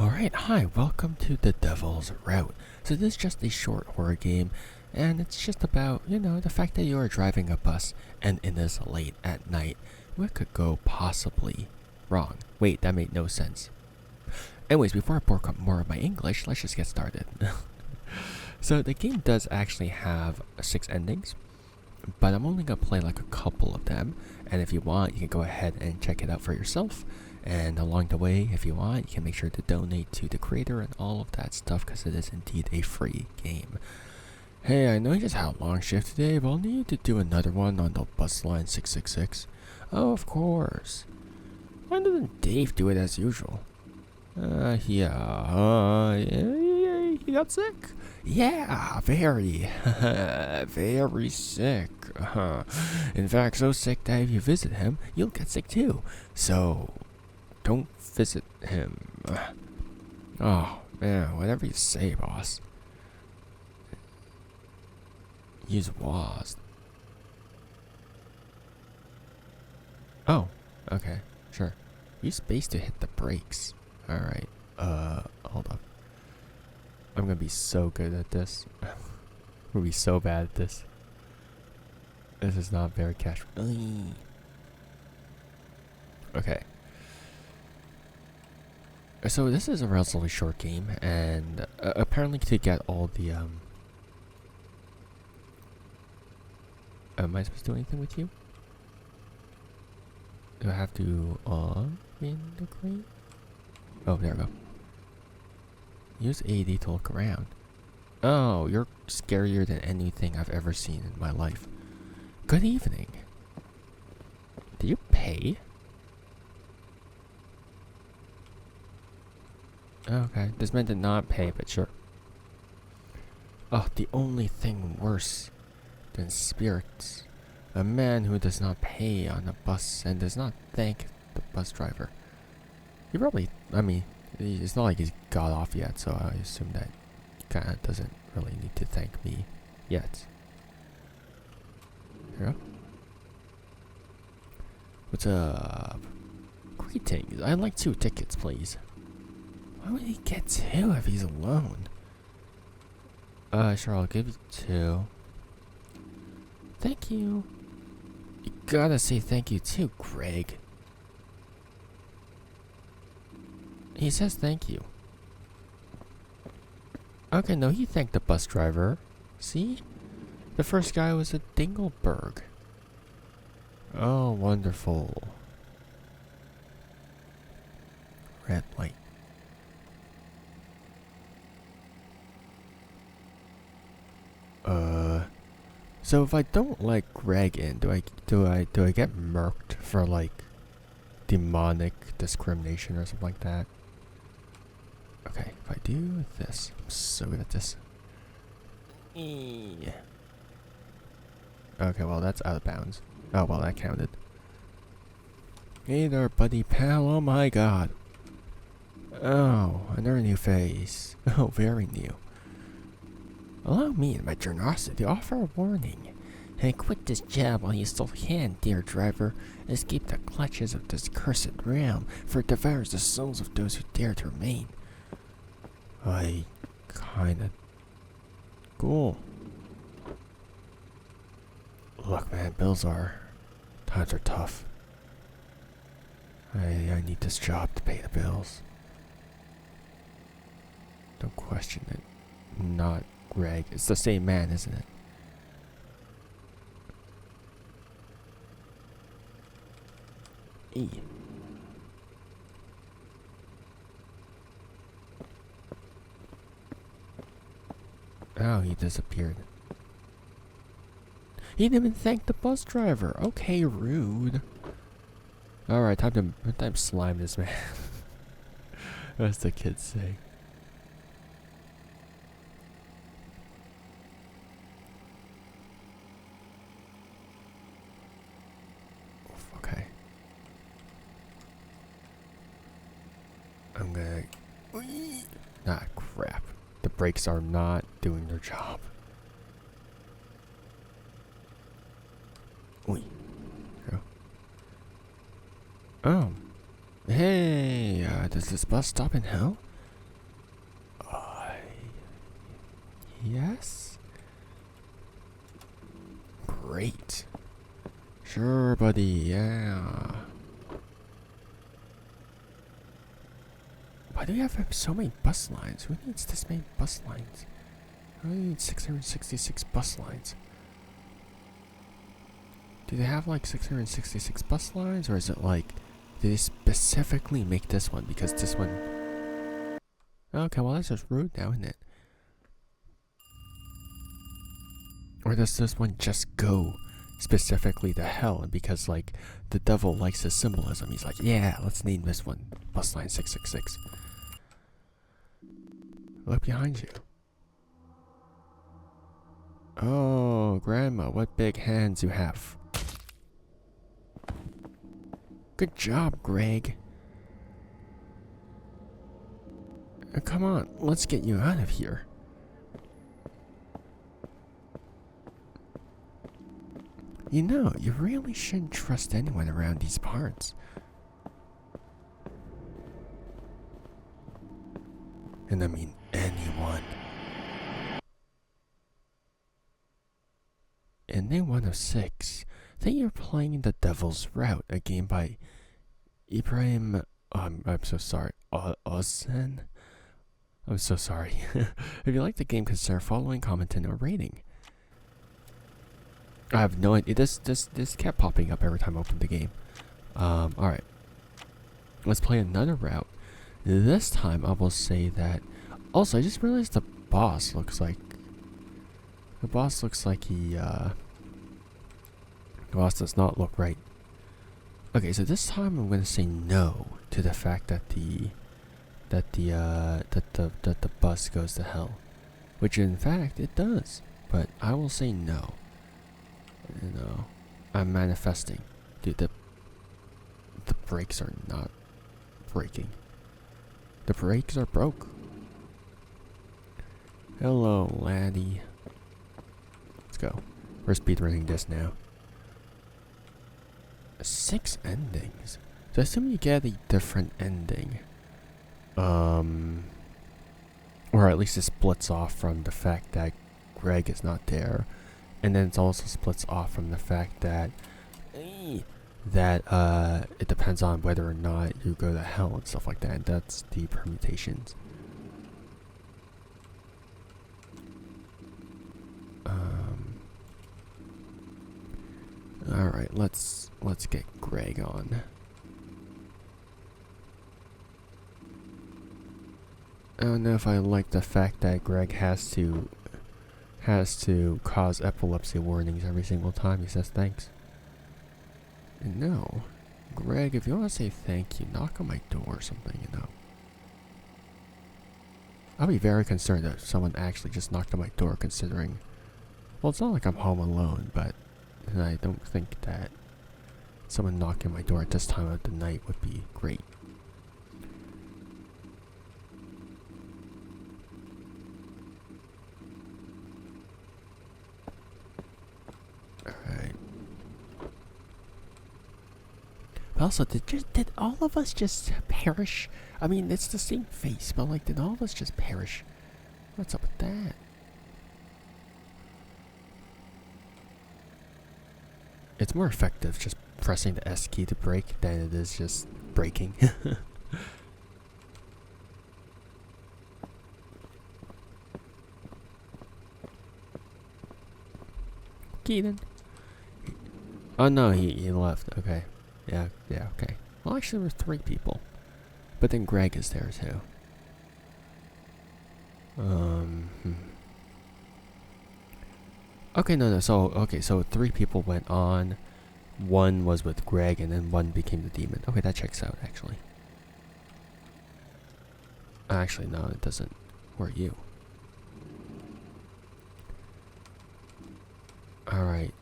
Alright, hi, welcome to The Devil's Route. So this is just a short horror game, and it's just about, the fact that you are driving a bus and it is late at night. What could go possibly wrong? Wait, that made no sense. Anyways, before I pork up more of my English, let's just get started. So the game does actually have 6 endings, but I'm only going to play like a couple of them, and if you want, you can go ahead and check it out for yourself. And along the way, if you want, you can make sure to donate to the creator and all of that stuff, because it is indeed a free game. Hey, I know you just had a long shift today, but I'll need you to do another one on the bus line 666. Oh, of course. Why doesn't Dave do it as usual? He got sick? Yeah, very, very sick. In fact, so sick that if you visit him, you'll get sick too. So, don't visit him. Oh, man, whatever you say, boss. Use was. Oh, okay, sure. Use space to hit the brakes. Alright, hold up. I'm gonna be so good at this. I'm gonna be so bad at this. This is not very casual. Okay. So this is a relatively short game, and apparently to get all the am I supposed to do anything with you? Do I have to integrate? Oh, there we go. Use AD to look around. Oh, you're scarier than anything I've ever seen in my life. Good evening. Did you pay? Okay, this man did not pay, but sure. Oh, the only thing worse than spirits. A man who does not pay on a bus and does not thank the bus driver. He probably, it's not like he's got off yet, so I assume that he kinda doesn't really need to thank me yet. Here we go. What's up? Greetings. I'd like 2 tickets, please. Why would he get 2 if he's alone? Sure, I'll give you 2. Thank you. You gotta say thank you too, Greg. He says thank you. Okay, no, he thanked the bus driver. See? The first guy was a Dingleberg. Oh, wonderful. Red light. So if I don't let Greg in, do I get murked for like demonic discrimination or something like that? Okay, if I do this, I'm so good at this. Okay, well that's out of bounds. Oh well, that counted. Hey there, buddy pal. Oh my god. Oh, another new face. Oh, very new. Allow me in my generosity to offer a warning. And quit this job while you still can, dear driver. Escape the clutches of this cursed realm, for it devours the souls of those who dare to remain. I kinda... Cool. Look, man, times are tough. I need this job to pay the bills. Don't question it. Not Greg. It's the same man, isn't it? E. Oh, he disappeared. He didn't even thank the bus driver. Okay, rude. Alright, time to slime this man. As the kids say. Okay. I'm gonna... Ah, crap. The brakes are not doing their job. Oi. Oh. Hey, does this bus stop in hell? Yes? Great. Sure, buddy, yeah. Why do we have so many bus lines? Who needs this many bus lines? I need 666 bus lines. Do they have like 666 bus lines, or is it like, do they specifically make this one because this one... Okay, well that's just rude now, isn't it? Or does this one just go specifically to hell, and because like the devil likes his symbolism, he's like, yeah, let's name this one bus line 666. Look behind you. Oh, Grandma, what big hands you have. Good job, Greg. Come on, let's get you out of here. You know, you really shouldn't trust anyone around these parts. And I mean anyone. In Day 106, I think you're playing The Devil's Route, a game by Ibrahim... I'm so sorry. Ozzen? I'm so sorry. If you like the game, consider following, commenting, or rating. I have no idea. This kept popping up every time I opened the game. Alright. Let's play another route. This time I will say that... Also, I just realized the boss looks like... The boss looks like he, The boss does not look right. Okay, so this time I'm gonna say no to the fact that the bus goes to hell. Which in fact it does. But I will say no. You know, I'm manifesting. Dude, the brakes are not breaking. The brakes are broke. Hello, laddie. Let's go. We're speedrunning this now. 6 endings. So I assume you get a different ending. Or at least it splits off from the fact that Greg is not there. And then it also splits off from the fact that it depends on whether or not you go to hell and stuff like that. And that's the permutations. Alright, let's get Greg on. I don't know if I like the fact that Greg has to cause epilepsy warnings every single time he says thanks. And no, Greg, if you want to say thank you, knock on my door or something, you know. I'll be very concerned if someone actually just knocked on my door, considering, well, it's not like I'm home alone, but I don't think that someone knocking on my door at this time of the night would be great. Alright. Also, did all of us just perish? I mean, it's the same face, but like, did all of us just perish? What's up with that? It's more effective just pressing the S key to brake than it is just braking. Keaton. Oh no, he left. Okay. Yeah, okay. Well, actually, there were 3 people. But then Greg is there too. Okay, no. So 3 people went on. 1 was with Greg, and then 1 became the demon. Okay, that checks out, actually. Actually, no, it doesn't. Who are you? Alright.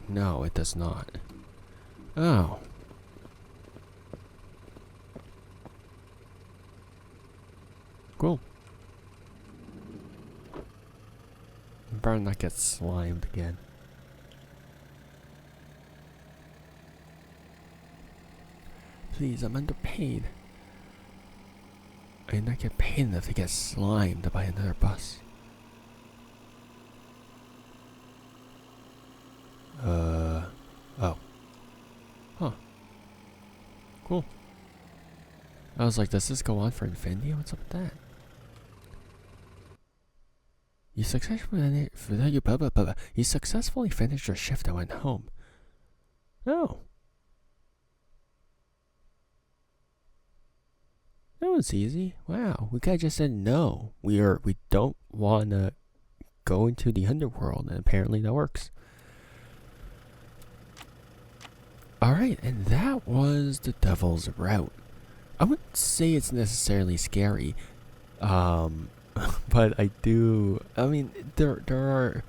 No, it does not. Oh. Cool. Better not get slimed again. Please, I'm underpaid. I did not get paid enough to get slimed by another bus. cool. I was like, does this go on for infinity? What's up with that? You successfully finished your shift and went home. Oh. That was easy. Wow. We guy just said no. We don't wanna go into the underworld, and apparently that works. Alright, and that was the Devil's Route. I wouldn't say it's necessarily scary. But I mean, there are.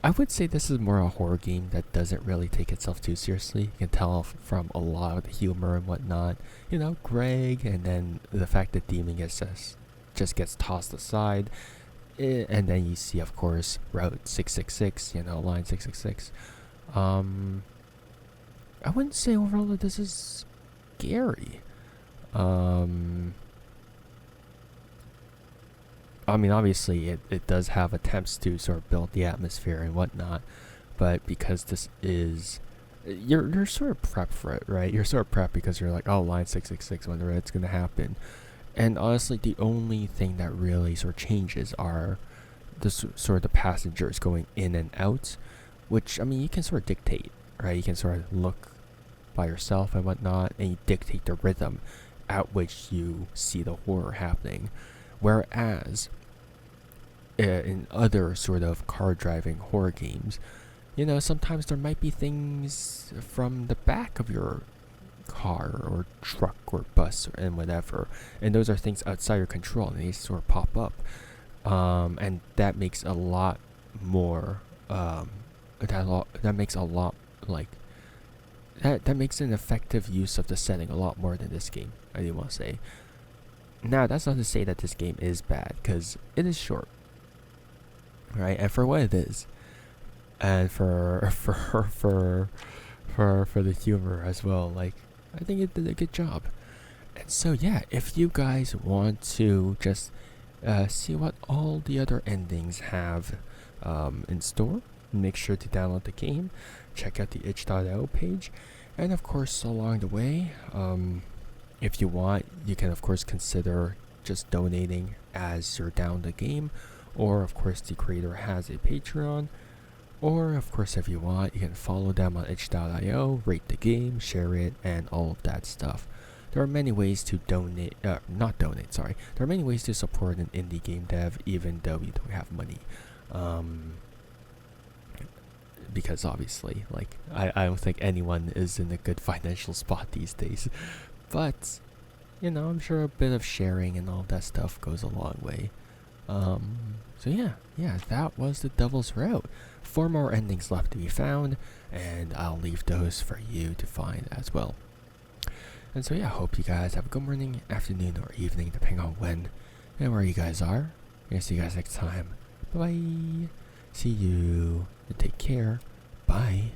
I would say this is more a horror game that doesn't really take itself too seriously. You can tell from a lot of the humor and whatnot. You know, Greg, and then the fact that Demon just gets tossed aside. And then you see, of course, Route 666, you know, line 666. I wouldn't say overall that this is scary. I mean, obviously, it does have attempts to sort of build the atmosphere and whatnot, but because this is, you're sort of prepped for it, right? You're sort of prepped because you're like, oh, line 666, wonder it's gonna happen. And honestly, the only thing that really sort of changes are the sort of the passengers going in and out, which, I mean, you can sort of dictate, right? You can sort of look by yourself and whatnot, and you dictate the rhythm at which you see the horror happening. Whereas in other sort of car driving horror games, you know, sometimes there might be things from the back of your car or truck or bus and whatever, and those are things outside your control, and they sort of pop up, and that makes a lot more that makes a lot like that makes an effective use of the setting a lot more than this game, I do want to say. Now, that's not to say that this game is bad, because it is short, right? And for what it is, and for the humor as well, like, I think it did a good job. And so yeah, if you guys want to just see what all the other endings have in store, make sure to download the game, check out the itch.io page, and of course along the way, if you want, you can of course consider just donating as you're down the game, or of course the creator has a Patreon, or of course if you want, you can follow them on itch.io, rate the game, share it, and all of that stuff. There are many ways to there are many ways to support an indie game dev even though you don't have money. Because obviously, like, I don't think anyone is in a good financial spot these days. But, you know, I'm sure a bit of sharing and all that stuff goes a long way. So yeah, that was the Devil's Route. 4 more endings left to be found, and I'll leave those for you to find as well. And so yeah, hope you guys have a good morning, afternoon, or evening, depending on when and where you guys are. I'll see you guys next time. Bye. See you. And take care. Bye.